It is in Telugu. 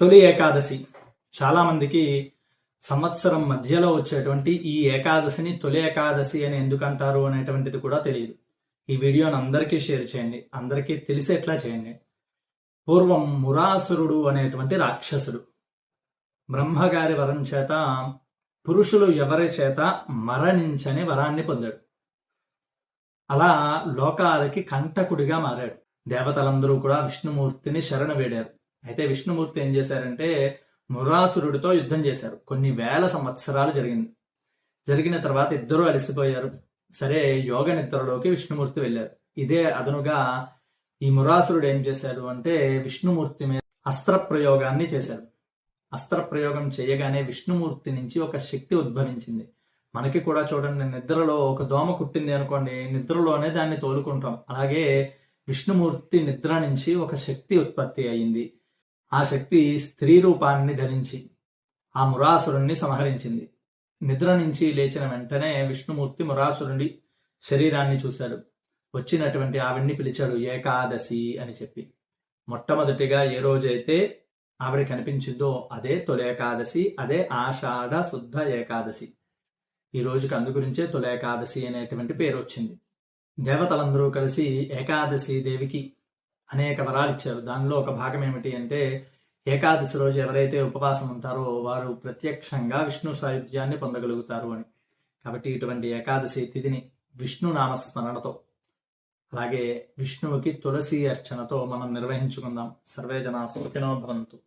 తొలి ఏకాదశి చాలా మందికి సంవత్సరం మధ్యలో వచ్చేటువంటి ఈ ఏకాదశిని తొలి ఏకాదశి అని ఎందుకు అంటారు అనేటువంటిది కూడా తెలియదు. ఈ వీడియోని అందరికీ షేర్ చేయండి, అందరికీ తెలిసేట్లా చేయండి. పూర్వం మురాసురుడు అనేటువంటి రాక్షసుడు బ్రహ్మగారి వరం చేత పురుషులు ఎవరి చేత మరణించని వరాన్ని పొందాడు. అలా లోకాలకి కంటకుడిగా మారాడు. దేవతలందరూ కూడా విష్ణుమూర్తిని శరణ వేడారు. అయితే విష్ణుమూర్తి ఏం చేశారంటే మురాసురుడితో యుద్ధం చేశారు. కొన్ని వేల సంవత్సరాలు జరిగిన తర్వాత ఇద్దరూ అలసిపోయారు. సరే, యోగ నిద్రలోకి విష్ణుమూర్తి వెళ్ళారు. ఇదే అదనుగా ఈ మురాసురుడు ఏం చేశాడు అంటే విష్ణుమూర్తి మీద అస్త్ర ప్రయోగాన్ని చేశాడు. అస్త్ర ప్రయోగం చేయగానే విష్ణుమూర్తి నుంచి ఒక శక్తి ఉద్భవించింది. మనకి కూడా చూడండి, నిద్రలో ఒక దోమ కుట్టింది అనుకోండి, నిద్రలోనే దాన్ని తోలుకుంటాం. అలాగే విష్ణుమూర్తి నిద్ర నుంచి ఒక శక్తి ఉత్పత్తి అయింది. ఆ శక్తి స్త్రీ రూపాన్ని ధరించి ఆ మురాసురుణ్ణి సంహరించింది. నిద్ర నుంచి లేచిన వెంటనే విష్ణుమూర్తి మురాసురుడి శరీరాన్ని చూశాడు. వచ్చినటువంటి ఆవిడ్ని పిలిచాడు ఏకాదశి అని చెప్పి. మొట్టమొదటిగా ఏ రోజైతే ఆవిడ కనిపించిందో అదే తొలి ఏకాదశి, అదే ఆషాఢ శుద్ధ ఏకాదశి. ఈ రోజుకి అందుగురించే తొలి ఏకాదశి అనేటువంటి పేరు వచ్చింది. దేవతలందరూ కలిసి ఏకాదశి దేవికి అనేక వరాలు ఇచ్చారు. దానిలో ఒక భాగం ఏమిటి అంటే ఏకాదశి రోజు ఎవరైతే ఉపవాసం ఉంటారో వారు ప్రత్యక్షంగా విష్ణు సాయుధ్యాన్ని పొందగలుగుతారు అని. కాబట్టి ఇటువంటి ఏకాదశి తిథిని విష్ణు నామస్మరణతో అలాగే విష్ణువుకి తులసి అర్చనతో మనం నిర్వహించుకుందాం. సర్వే జనా సుఖినో భవంతు.